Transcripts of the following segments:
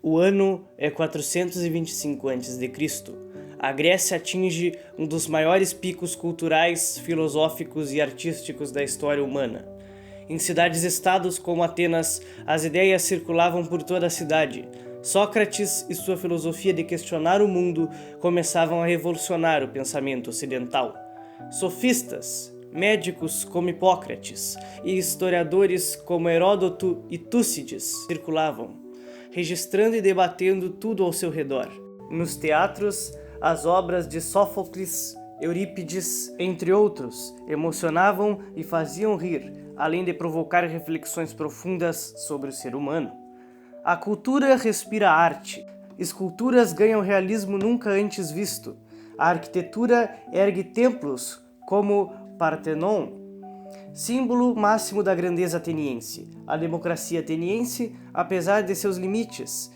O ano é 425 a.C. A Grécia atinge um dos maiores picos culturais, filosóficos e artísticos da história humana. Em cidades-estados como Atenas, as ideias circulavam por toda a cidade. Sócrates e sua filosofia de questionar o mundo começavam a revolucionar o pensamento ocidental. Sofistas, médicos como Hipócrates e historiadores como Heródoto e Túcides circulavam, registrando e debatendo tudo ao seu redor. Nos teatros, as obras de Sófocles, Eurípides, entre outros, emocionavam e faziam rir, além de provocar reflexões profundas sobre o ser humano. A cultura respira arte. Esculturas ganham realismo nunca antes visto. A arquitetura ergue templos como Partenon, símbolo máximo da grandeza ateniense. A democracia ateniense, apesar de seus limites,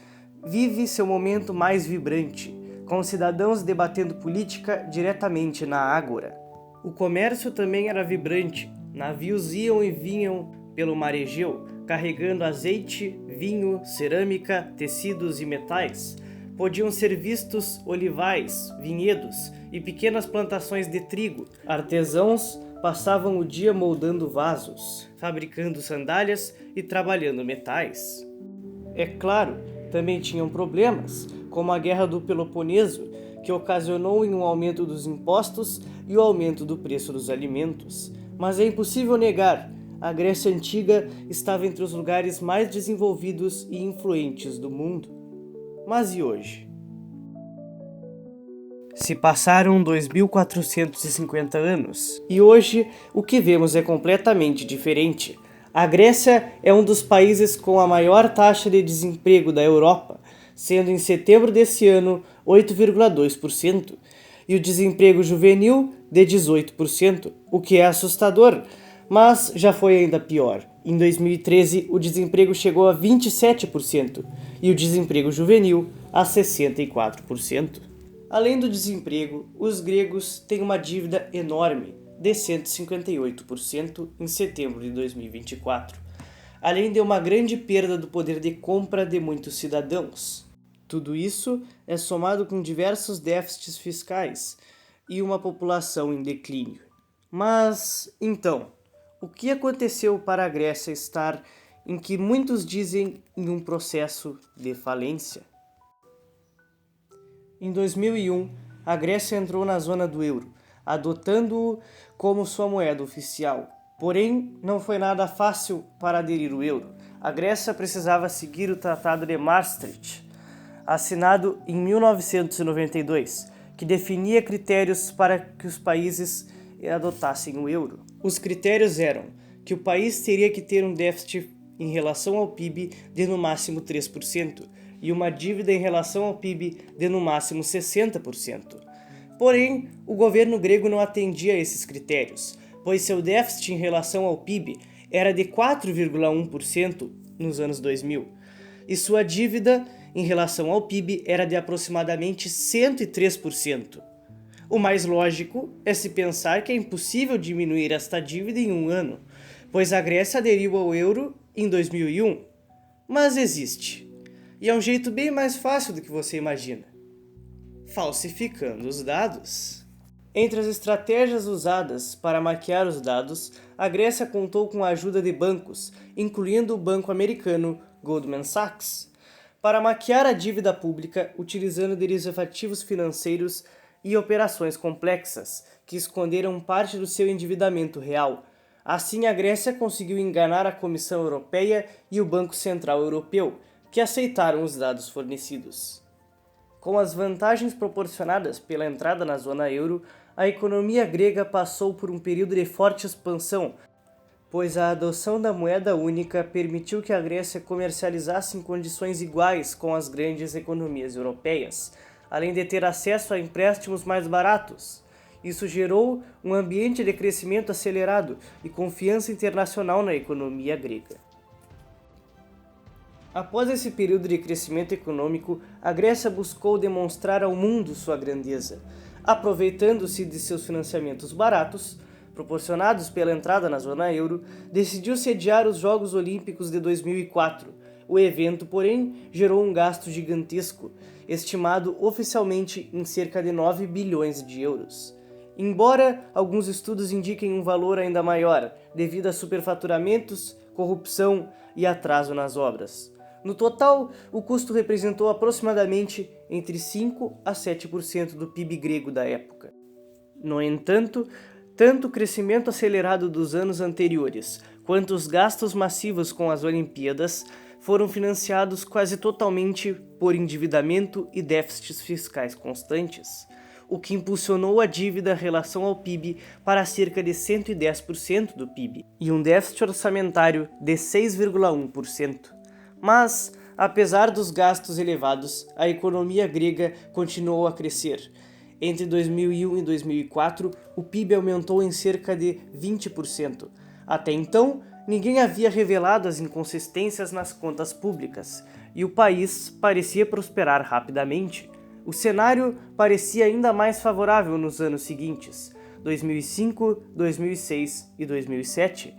vive seu momento mais vibrante, com cidadãos debatendo política diretamente na ágora. O comércio também era vibrante. Navios iam e vinham pelo mar Egeu, carregando azeite, vinho, cerâmica, tecidos e metais. Podiam ser vistos olivais, vinhedos e pequenas plantações de trigo. Artesãos passavam o dia moldando vasos, fabricando sandálias e trabalhando metais. É claro, também tinham problemas, como a Guerra do Peloponeso, que ocasionou um aumento dos impostos e o aumento do preço dos alimentos. Mas é impossível negar, a Grécia Antiga estava entre os lugares mais desenvolvidos e influentes do mundo. Mas e hoje? Se passaram 2.450 anos, e hoje o que vemos é completamente diferente. A Grécia é um dos países com a maior taxa de desemprego da Europa, sendo em setembro desse ano 8,2%, e o desemprego juvenil de 18%, o que é assustador, mas já foi ainda pior. Em 2013, o desemprego chegou a 27% e o desemprego juvenil a 64%. Além do desemprego, os gregos têm uma dívida enorme, de 158% em setembro de 2024, além de uma grande perda do poder de compra de muitos cidadãos. Tudo isso é somado com diversos déficits fiscais e uma população em declínio. Mas, então, o que aconteceu para a Grécia estar em que muitos dizem em um processo de falência? Em 2001, a Grécia entrou na zona do euro, adotando-o como sua moeda oficial. Porém, não foi nada fácil para aderir ao euro. A Grécia precisava seguir o Tratado de Maastricht, assinado em 1992, que definia critérios para que os países adotassem o euro. Os critérios eram que o país teria que ter um déficit em relação ao PIB de no máximo 3% e uma dívida em relação ao PIB de no máximo 60%. Porém, o governo grego não atendia a esses critérios, pois seu déficit em relação ao PIB era de 4,1% nos anos 2000, e sua dívida em relação ao PIB era de aproximadamente 103%. O mais lógico é se pensar que é impossível diminuir esta dívida em um ano, pois a Grécia aderiu ao euro em 2001. Mas existe, e é um jeito bem mais fácil do que você imagina: falsificando os dados. Entre as estratégias usadas para maquiar os dados, a Grécia contou com a ajuda de bancos, incluindo o banco americano Goldman Sachs, para maquiar a dívida pública utilizando derivativos financeiros e operações complexas que esconderam parte do seu endividamento real. Assim, a Grécia conseguiu enganar a Comissão Europeia e o Banco Central Europeu, que aceitaram os dados fornecidos. Com as vantagens proporcionadas pela entrada na zona euro, a economia grega passou por um período de forte expansão, pois a adoção da moeda única permitiu que a Grécia comercializasse em condições iguais com as grandes economias europeias, além de ter acesso a empréstimos mais baratos. Isso gerou um ambiente de crescimento acelerado e confiança internacional na economia grega. Após esse período de crescimento econômico, a Grécia buscou demonstrar ao mundo sua grandeza, aproveitando-se de seus financiamentos baratos, proporcionados pela entrada na zona euro, decidiu sediar os Jogos Olímpicos de 2004, O evento, porém, gerou um gasto gigantesco, estimado oficialmente em cerca de 9 bilhões de euros. Embora alguns estudos indiquem um valor ainda maior, devido a superfaturamentos, corrupção e atraso nas obras. No total, o custo representou aproximadamente entre 5 a 7% do PIB grego da época. No entanto, tanto o crescimento acelerado dos anos anteriores quanto os gastos massivos com as Olimpíadas foram financiados quase totalmente por endividamento e déficits fiscais constantes, o que impulsionou a dívida em relação ao PIB para cerca de 110% do PIB e um déficit orçamentário de 6,1%. Mas, apesar dos gastos elevados, a economia grega continuou a crescer. Entre 2001 e 2004, o PIB aumentou em cerca de 20%. Até então, ninguém havia revelado as inconsistências nas contas públicas, e o país parecia prosperar rapidamente. O cenário parecia ainda mais favorável nos anos seguintes, 2005, 2006 e 2007,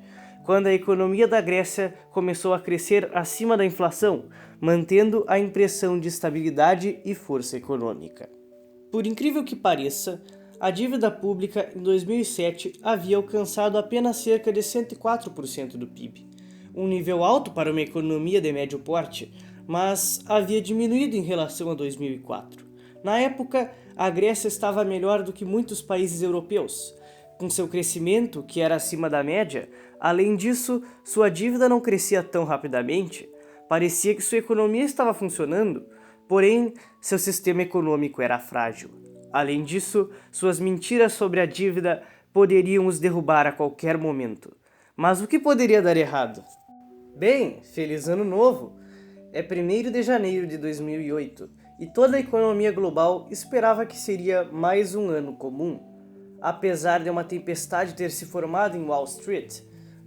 quando a economia da Grécia começou a crescer acima da inflação, mantendo a impressão de estabilidade e força econômica. Por incrível que pareça, a dívida pública em 2007 havia alcançado apenas cerca de 104% do PIB, um nível alto para uma economia de médio porte, mas havia diminuído em relação a 2004. Na época, a Grécia estava melhor do que muitos países europeus, com seu crescimento, que era acima da média. Além disso, sua dívida não crescia tão rapidamente. Parecia que sua economia estava funcionando, porém, seu sistema econômico era frágil. Além disso, suas mentiras sobre a dívida poderiam os derrubar a qualquer momento. Mas o que poderia dar errado? Bem, feliz ano novo! É 1º de janeiro de 2008 e toda a economia global esperava que seria mais um ano comum, apesar de uma tempestade ter se formado em Wall Street,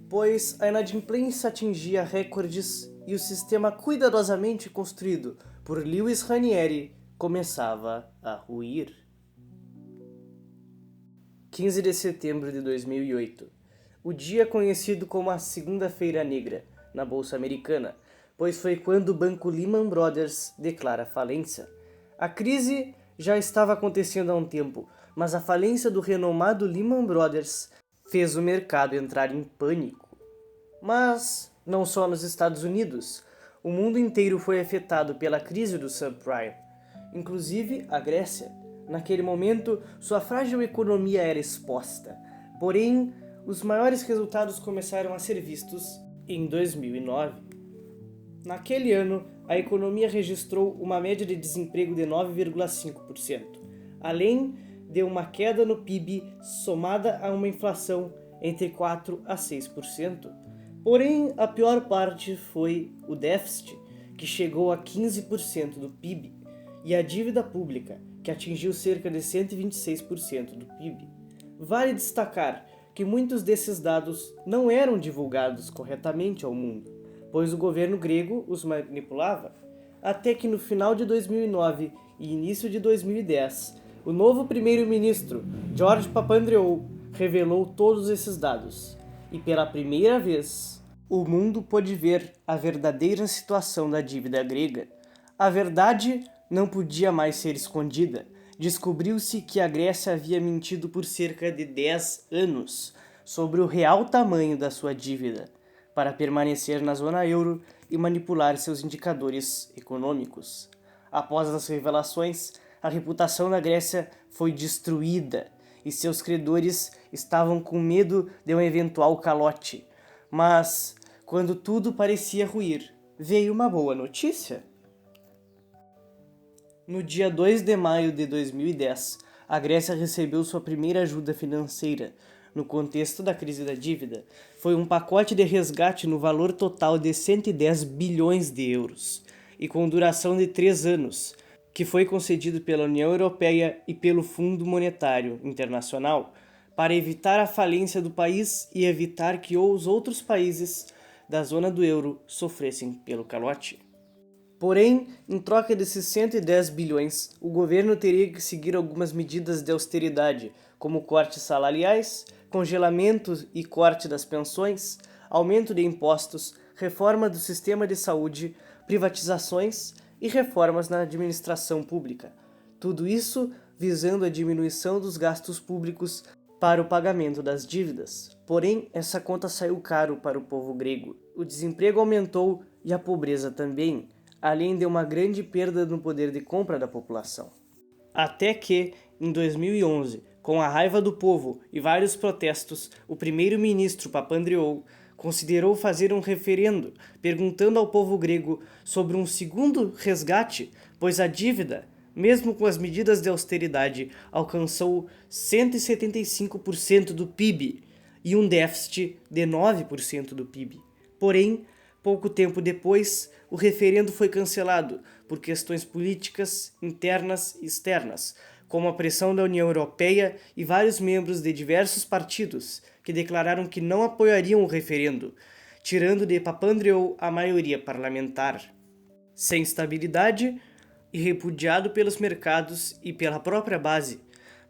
pois a inadimplência atingia recordes e o sistema cuidadosamente construído por Lewis Ranieri começava a ruir. 15 de setembro de 2008, o dia conhecido como a Segunda-feira Negra na Bolsa Americana, pois foi quando o banco Lehman Brothers declara falência. A crise já estava acontecendo há um tempo, mas a falência do renomado Lehman Brothers fez o mercado entrar em pânico. Mas não só nos Estados Unidos, o mundo inteiro foi afetado pela crise do subprime, inclusive a Grécia. Naquele momento, sua frágil economia era exposta, porém, os maiores resultados começaram a ser vistos em 2009. Naquele ano, a economia registrou uma média de desemprego de 9,5%, além de uma queda no PIB somada a uma inflação entre 4% a 6%. Porém, a pior parte foi o déficit, que chegou a 15% do PIB, e a dívida pública, que atingiu cerca de 126% do PIB. Vale destacar que muitos desses dados não eram divulgados corretamente ao mundo, pois o governo grego os manipulava, até que no final de 2009 e início de 2010, o novo primeiro-ministro, George Papandreou, revelou todos esses dados, e pela primeira vez, o mundo pôde ver a verdadeira situação da dívida grega. A verdade não podia mais ser escondida. Descobriu-se que a Grécia havia mentido por cerca de 10 anos sobre o real tamanho da sua dívida, para permanecer na zona euro e manipular seus indicadores econômicos. Após as revelações, a reputação da Grécia foi destruída e seus credores estavam com medo de um eventual calote. Mas, quando tudo parecia ruir, veio uma boa notícia. No dia 2 de maio de 2010, a Grécia recebeu sua primeira ajuda financeira. No contexto da crise da dívida, foi um pacote de resgate no valor total de 110 bilhões de euros, e com duração de 3 anos, que foi concedido pela União Europeia e pelo Fundo Monetário Internacional, para evitar a falência do país e evitar que os outros países da zona do euro sofressem pelo calote. Porém, em troca desses 110 bilhões, o governo teria que seguir algumas medidas de austeridade, como cortes salariais, congelamento e corte das pensões, aumento de impostos, reforma do sistema de saúde, privatizações e reformas na administração pública. Tudo isso visando a diminuição dos gastos públicos para o pagamento das dívidas. Porém, essa conta saiu caro para o povo grego. O desemprego aumentou e a pobreza também, além de uma grande perda no poder de compra da população. Até que, em 2011, com a raiva do povo e vários protestos, o primeiro-ministro Papandreou considerou fazer um referendo perguntando ao povo grego sobre um segundo resgate, pois a dívida, mesmo com as medidas de austeridade, alcançou 175% do PIB e um déficit de 9% do PIB. Porém, pouco tempo depois, o referendo foi cancelado por questões políticas internas e externas, como a pressão da União Europeia e vários membros de diversos partidos que declararam que não apoiariam o referendo, tirando de Papandreou a maioria parlamentar. Sem estabilidade e repudiado pelos mercados e pela própria base,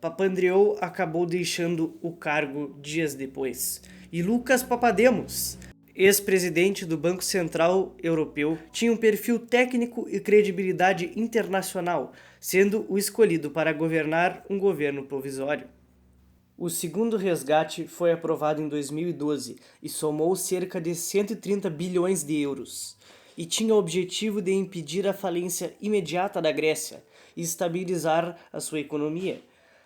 Papandreou acabou deixando o cargo dias depois. E Lucas Papademos, ex-presidente do Banco Central Europeu, tinha um perfil técnico e credibilidade internacional, sendo o escolhido para governar um governo provisório. O segundo resgate foi aprovado em 2012 e somou cerca de 130 bilhões de euros, e tinha o objetivo de impedir a falência imediata da Grécia e estabilizar a sua economia.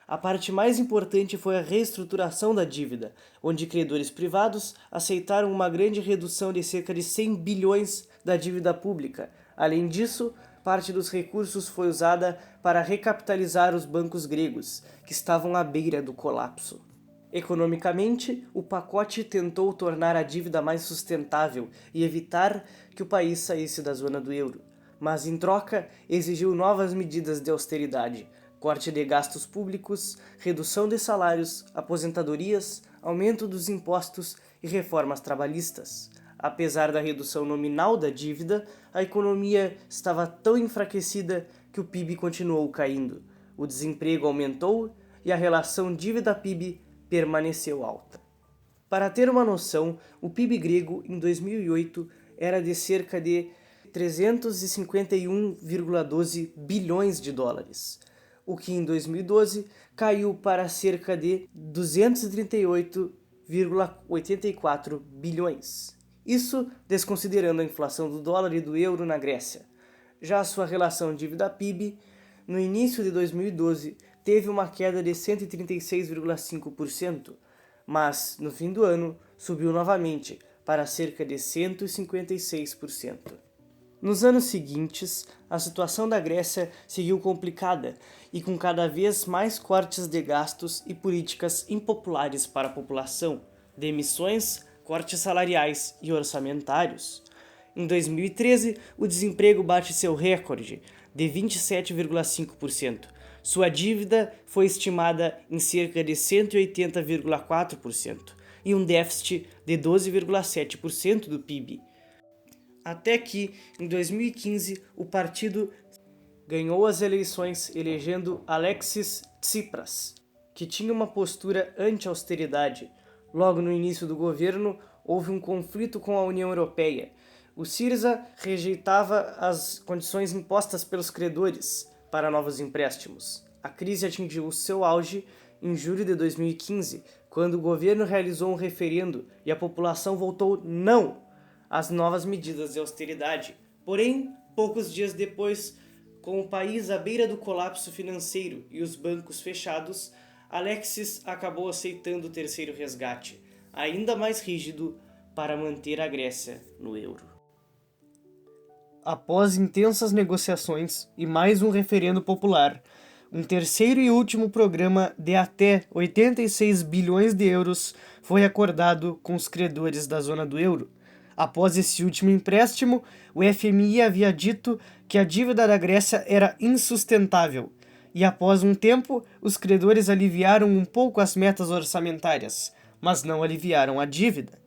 A parte mais importante foi a reestruturação da dívida, onde credores privados aceitaram uma grande redução de cerca de 100 bilhões da dívida pública. Além disso, parte dos recursos foi usada para recapitalizar os bancos gregos, que estavam à beira do colapso. Economicamente, o pacote tentou tornar a dívida mais sustentável e evitar que o país saísse da zona do euro, mas em troca exigiu novas medidas de austeridade, corte de gastos públicos, redução de salários, aposentadorias, aumento dos impostos e reformas trabalhistas. Apesar da redução nominal da dívida, a economia estava tão enfraquecida que o PIB continuou caindo, o desemprego aumentou e a relação dívida-PIB permaneceu alta. Para ter uma noção, o PIB grego em 2008 era de cerca de 351,12 bilhões de dólares, o que em 2012 caiu para cerca de 238,84 bilhões. Isso desconsiderando a inflação do dólar e do euro na Grécia. Já a sua relação dívida-PIB, no início de 2012, teve uma queda de 136,5%, mas no fim do ano subiu novamente para cerca de 156%. Nos anos seguintes, a situação da Grécia seguiu complicada e com cada vez mais cortes de gastos e políticas impopulares para a população, demissões, cortes salariais e orçamentários. Em 2013, o desemprego bate seu recorde de 27,5%. Sua dívida foi estimada em cerca de 180,4% e um déficit de 12,7% do PIB. Até que, em 2015, o partido ganhou as eleições elegendo Alexis Tsipras, que tinha uma postura anti-austeridade. Logo no início do governo, houve um conflito com a União Europeia. O Syriza rejeitava as condições impostas pelos credores para novos empréstimos. A crise atingiu seu auge em julho de 2015, quando o governo realizou um referendo e a população votou não às novas medidas de austeridade. Porém, poucos dias depois, com o país à beira do colapso financeiro e os bancos fechados, Alexis acabou aceitando o terceiro resgate, ainda mais rígido, para manter a Grécia no euro. Após intensas negociações e mais um referendo popular, um terceiro e último programa de até 86 bilhões de euros foi acordado com os credores da zona do euro. Após esse último empréstimo, o FMI havia dito que a dívida da Grécia era insustentável, e após um tempo, os credores aliviaram um pouco as metas orçamentárias, mas não aliviaram a dívida.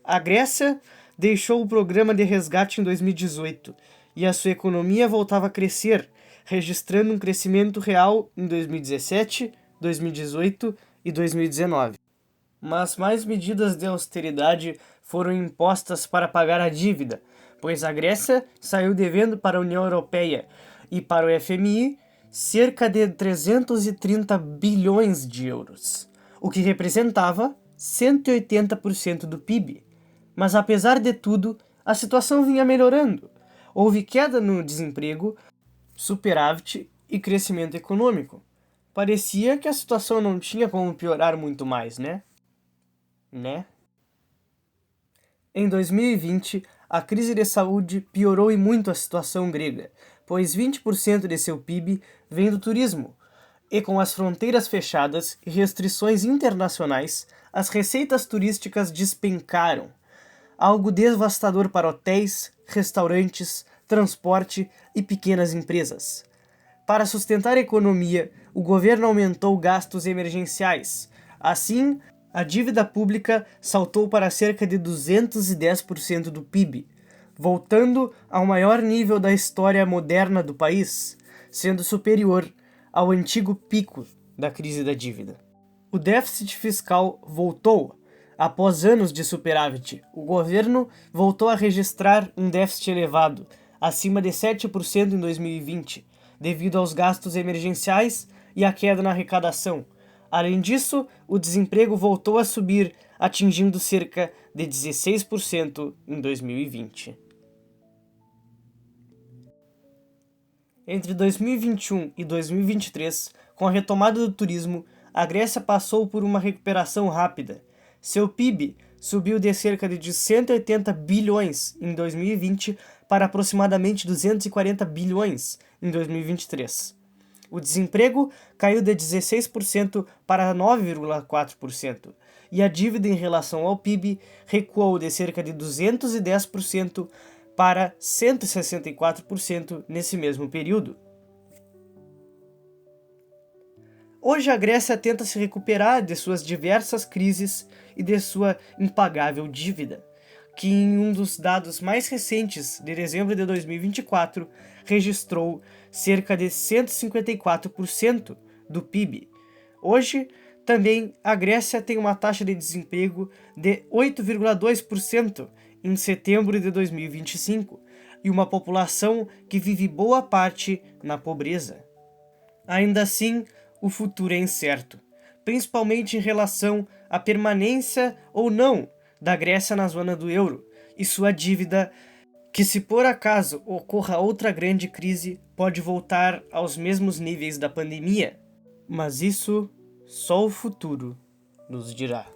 A Grécia deixou o programa de resgate em 2018, e a sua economia voltava a crescer, registrando um crescimento real em 2017, 2018 e 2019. Mas mais medidas de austeridade foram impostas para pagar a dívida, pois a Grécia saiu devendo para a União Europeia e para o FMI cerca de 330 bilhões de euros, o que representava 180% do PIB. Mas apesar de tudo, a situação vinha melhorando. Houve queda no desemprego, superávit e crescimento econômico. Parecia que a situação não tinha como piorar muito mais, né? Em 2020, a crise de saúde piorou e muito a situação grega, pois 20% de seu PIB vem do turismo, e com as fronteiras fechadas e restrições internacionais, as receitas turísticas despencaram, algo devastador para hotéis, restaurantes, transporte e pequenas empresas. Para sustentar a economia, o governo aumentou gastos emergenciais. Assim, a dívida pública saltou para cerca de 210% do PIB, voltando ao maior nível da história moderna do país, sendo superior ao antigo pico da crise da dívida. O déficit fiscal voltou. Após anos de superávit, o governo voltou a registrar um déficit elevado, acima de 7% em 2020, devido aos gastos emergenciais e à queda na arrecadação. Além disso, o desemprego voltou a subir, atingindo cerca de 16% em 2020. Entre 2021 e 2023, com a retomada do turismo, a Grécia passou por uma recuperação rápida. Seu PIB subiu de cerca de 180 bilhões em 2020 para aproximadamente 240 bilhões em 2023. O desemprego caiu de 16% para 9,4%, e a dívida em relação ao PIB recuou de cerca de 210% para 164% nesse mesmo período. Hoje a Grécia tenta se recuperar de suas diversas crises e de sua impagável dívida, que em um dos dados mais recentes, de dezembro de 2024, registrou cerca de 154% do PIB. Hoje, também, a Grécia tem uma taxa de desemprego de 8,2% em setembro de 2025 e uma população que vive boa parte na pobreza. Ainda assim, o futuro é incerto, principalmente em relação à permanência ou não da Grécia na zona do euro e sua dívida, que se por acaso ocorra outra grande crise, pode voltar aos mesmos níveis da pandemia. Mas isso só o futuro nos dirá.